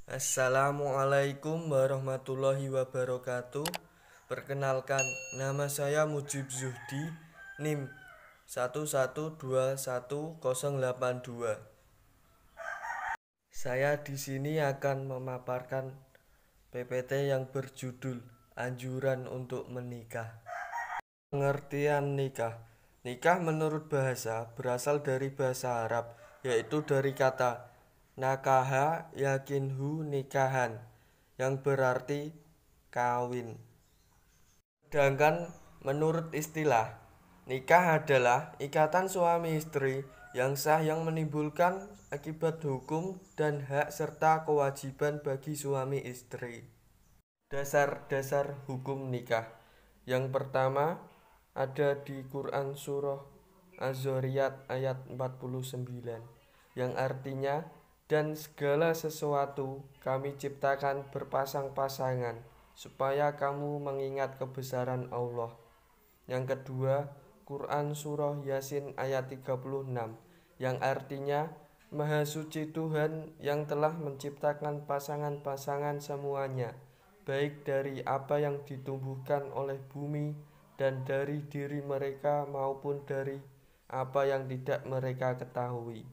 Assalamualaikum warahmatullahi wabarakatuh. Perkenalkan, nama saya Mujib Zuhdi, NIM 1121082. Saya di sini akan memaparkan PPT yang berjudul Anjuran untuk Menikah. Pengertian nikah. Nikah menurut bahasa berasal dari bahasa Arab, yaitu dari kata nakaha yakinhu nikahan, yang berarti kawin. Sedangkan menurut istilah, nikah adalah ikatan suami istri yang sah yang menimbulkan akibat hukum dan hak serta kewajiban bagi suami istri. Dasar-dasar hukum nikah. Yang pertama ada di Quran Surah Az-Zariyat ayat 49, yang artinya, dan segala sesuatu kami ciptakan berpasang-pasangan supaya kamu mengingat kebesaran Allah. Yang kedua, Quran Surah Yasin ayat 36, yang artinya, Maha Suci Tuhan yang telah menciptakan pasangan-pasangan semuanya, baik dari apa yang ditumbuhkan oleh bumi dan dari diri mereka maupun dari apa yang tidak mereka ketahui.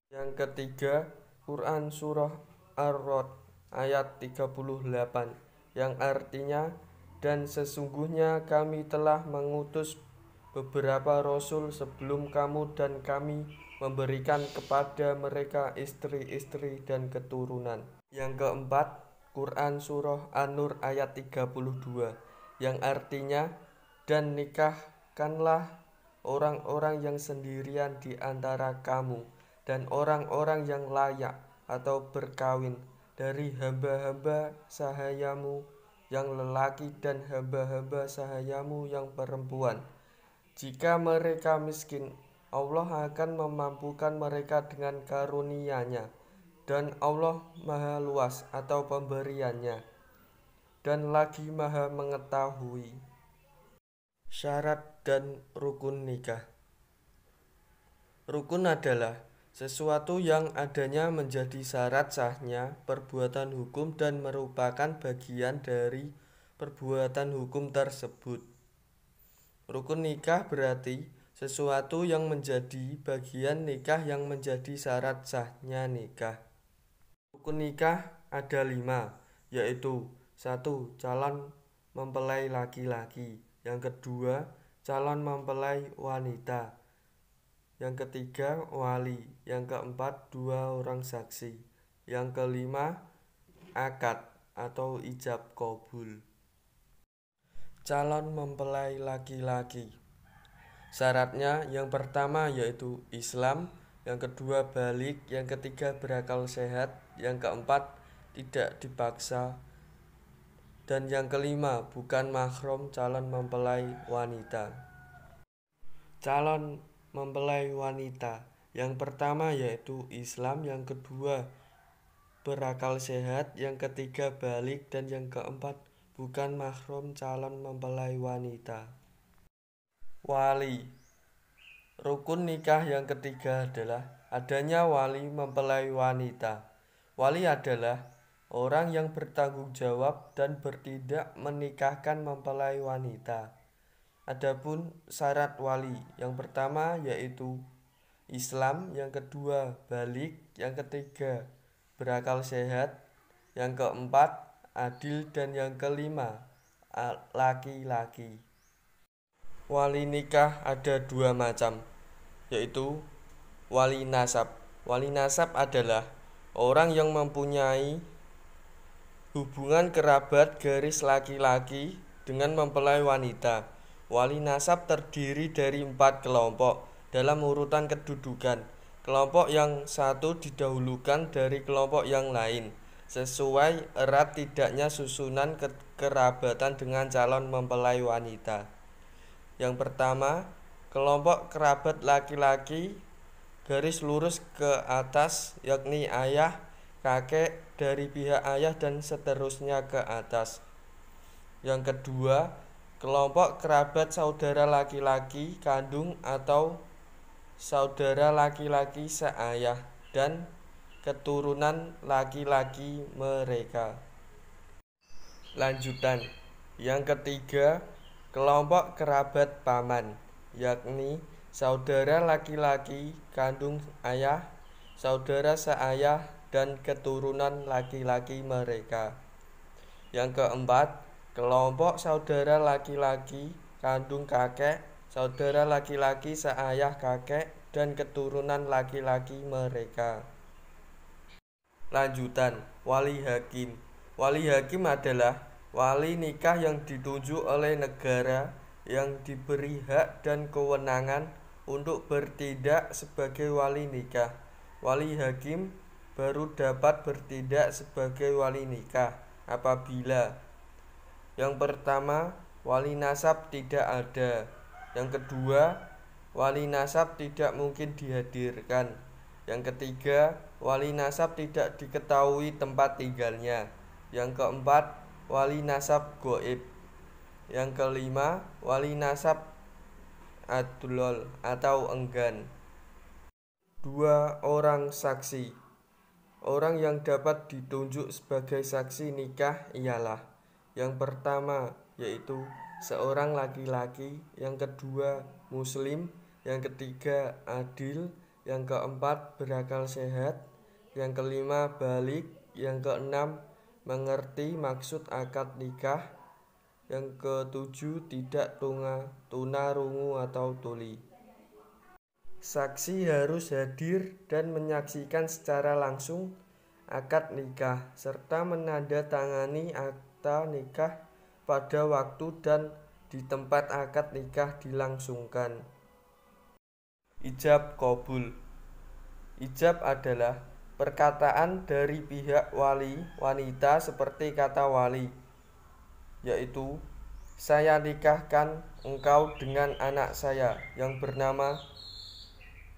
Yang ketiga, Quran Surah Ar-Rod ayat 38, yang artinya, dan sesungguhnya kami telah mengutus beberapa rasul sebelum kamu dan kami memberikan kepada mereka istri-istri dan keturunan. Yang keempat, Quran Surah An-Nur ayat 32, yang artinya, dan nikahkanlah orang-orang yang sendirian di antara kamu dan orang-orang yang layak atau berkawin dari hamba-hamba sahayamu yang lelaki dan hamba-hamba sahayamu yang perempuan. Jika mereka miskin, Allah akan memampukan mereka dengan karunia-Nya, dan Allah maha luas atau pemberiannya, dan lagi maha mengetahui. Syarat dan rukun nikah. Rukun adalah sesuatu yang adanya menjadi syarat sahnya perbuatan hukum dan merupakan bagian dari perbuatan hukum tersebut. Rukun nikah berarti sesuatu yang menjadi bagian nikah yang menjadi syarat sahnya nikah. Rukun nikah ada 5, yaitu 1. Calon mempelai laki-laki. Yang kedua, calon mempelai wanita. Yang ketiga, wali. Yang keempat, 2 orang saksi. Yang kelima, akad atau ijab qabul. Calon mempelai laki-laki. Syaratnya yang pertama yaitu Islam, yang kedua balik, yang ketiga berakal sehat, yang keempat tidak dipaksa, dan yang kelima bukan mahram calon mempelai wanita. Calon mempelai wanita yang pertama yaitu Islam, yang kedua berakal sehat, yang ketiga balik, dan yang keempat bukan mahram calon mempelai wanita. Wali. Rukun nikah yang ketiga adalah adanya wali mempelai wanita. Wali adalah orang yang bertanggung jawab dan bertindak menikahkan mempelai wanita. Adapun syarat wali, yang pertama yaitu Islam, yang kedua balik, yang ketiga berakal sehat, yang keempat adil, dan yang kelima laki-laki. Wali nikah ada 2 macam, yaitu wali nasab. Wali nasab adalah orang yang mempunyai hubungan kerabat garis laki-laki dengan mempelai wanita. Wali nasab terdiri dari 4 kelompok dalam urutan kedudukan. Kelompok yang satu didahulukan dari kelompok yang lain, sesuai erat tidaknya susunan kerabatan dengan calon mempelai wanita. Yang pertama, kelompok kerabat laki-laki garis lurus ke atas, yakni ayah, kakek dari pihak ayah dan seterusnya ke atas. Yang kedua, kelompok kerabat saudara laki-laki kandung atau saudara laki-laki seayah dan keturunan laki-laki mereka. Lanjutan. Yang ketiga, kelompok kerabat paman, yakni saudara laki-laki kandung ayah, saudara seayah, dan keturunan laki-laki mereka. Yang keempat, kelompok saudara laki-laki kandung kakek, saudara laki-laki seayah kakek, dan keturunan laki-laki mereka. Lanjutan. Wali hakim. Wali hakim adalah wali nikah yang ditunjuk oleh negara yang diberi hak dan kewenangan untuk bertindak sebagai wali nikah. Wali hakim baru dapat bertindak sebagai wali nikah apabila yang pertama, wali nasab tidak ada. Yang kedua, wali nasab tidak mungkin dihadirkan. Yang ketiga, wali nasab tidak diketahui tempat tinggalnya. Yang keempat, wali nasab gaib. Yang kelima, wali nasab adlol atau enggan. 2 orang saksi. Orang yang dapat ditunjuk sebagai saksi nikah ialah yang pertama yaitu seorang laki-laki, yang kedua muslim, yang ketiga adil, yang keempat berakal sehat, yang kelima balik, yang keenam mengerti maksud akad nikah, yang ketujuh tidak tunarungu atau tuli. Saksi harus hadir dan menyaksikan secara langsung akad nikah serta menandatangani akta nikah pada waktu dan di tempat akad nikah dilangsungkan. Ijab qabul. Ijab adalah perkataan dari pihak wali wanita seperti kata wali, yaitu saya nikahkan engkau dengan anak saya yang bernama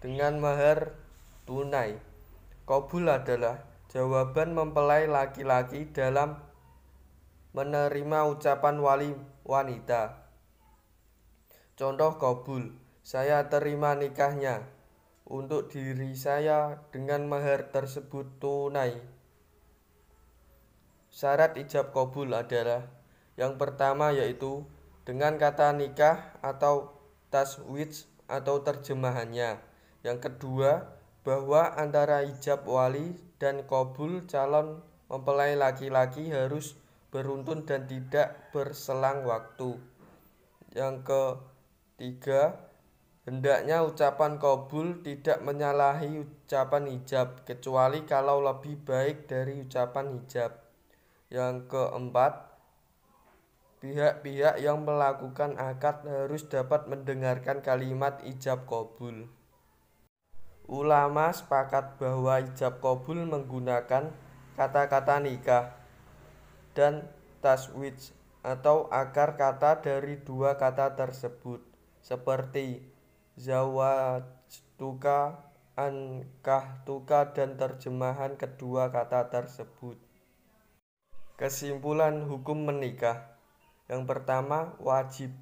dengan mahar tunai. Qabul adalah jawaban mempelai laki-laki dalam menerima ucapan wali wanita. Contoh qabul, saya terima nikahnya untuk diri saya dengan mahar tersebut tunai. Syarat ijab qabul adalah yang pertama yaitu dengan kata nikah atau taswij atau terjemahannya. Yang kedua, bahwa antara ijab wali dan qabul calon mempelai laki-laki harus beruntun dan tidak berselang waktu. Yang ketiga, hendaknya ucapan qabul tidak menyalahi ucapan ijab, kecuali kalau lebih baik dari ucapan ijab. Yang keempat, pihak-pihak yang melakukan akad harus dapat mendengarkan kalimat ijab qabul. Ulama sepakat bahwa ijab qabul menggunakan kata-kata nikah dan taswij atau akar kata dari dua kata tersebut, seperti zawajtuka, ankahtuka, dan terjemahan kedua kata tersebut. Kesimpulan hukum menikah. Yang pertama, wajib.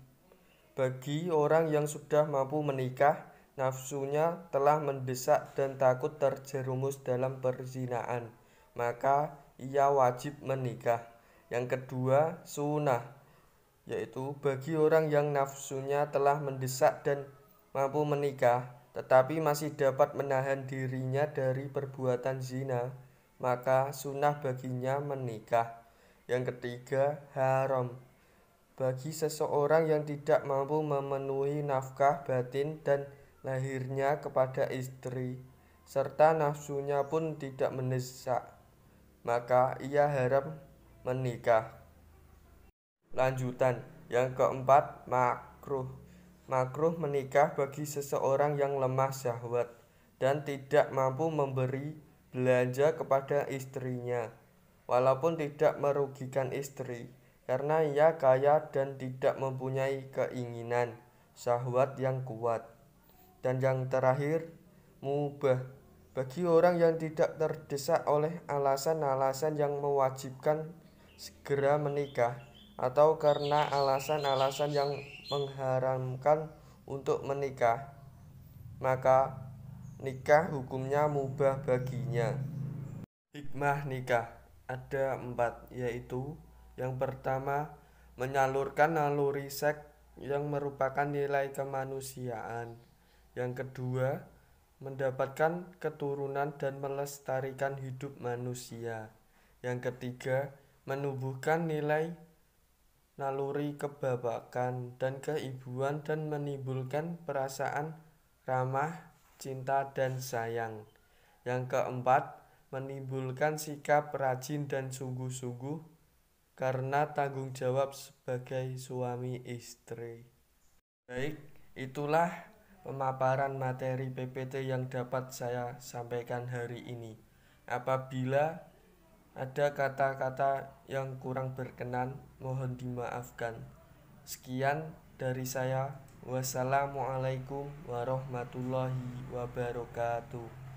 Bagi orang yang sudah mampu menikah, nafsunya telah mendesak dan takut terjerumus dalam perzinaan, maka ia wajib menikah. Yang kedua, sunnah, yaitu bagi orang yang nafsunya telah mendesak dan mampu menikah, tetapi masih dapat menahan dirinya dari perbuatan zina, maka sunnah baginya menikah. Yang ketiga, haram. Bagi seseorang yang tidak mampu memenuhi nafkah batin dan lahirnya kepada istri, serta nafsunya pun tidak mendesak, maka ia haram menikah. Lanjutan. Yang keempat, makruh. Makruh menikah bagi seseorang yang lemah syahwat dan tidak mampu memberi belanja kepada istrinya, walaupun tidak merugikan istri, karena ia kaya dan tidak mempunyai keinginan syahwat yang kuat. Dan yang terakhir, mubah. Bagi orang yang tidak terdesak oleh alasan-alasan yang mewajibkan segera menikah, atau karena alasan-alasan yang mengharamkan untuk menikah, maka nikah hukumnya mubah baginya. Hikmah nikah ada 4, yaitu yang pertama, menyalurkan naluri seks yang merupakan nilai kemanusiaan. Yang kedua, mendapatkan keturunan dan melestarikan hidup manusia. Yang ketiga, menumbuhkan nilai naluri kebapakan dan keibuan dan menimbulkan perasaan ramah, cinta, dan sayang. Yang keempat, menimbulkan sikap rajin dan sungguh-sungguh karena tanggung jawab sebagai suami istri. Baik, itulah pemaparan materi PPT yang dapat saya sampaikan hari ini. Apabila ada kata-kata yang kurang berkenan, mohon dimaafkan. Sekian dari saya. Wassalamualaikum warahmatullahi wabarakatuh.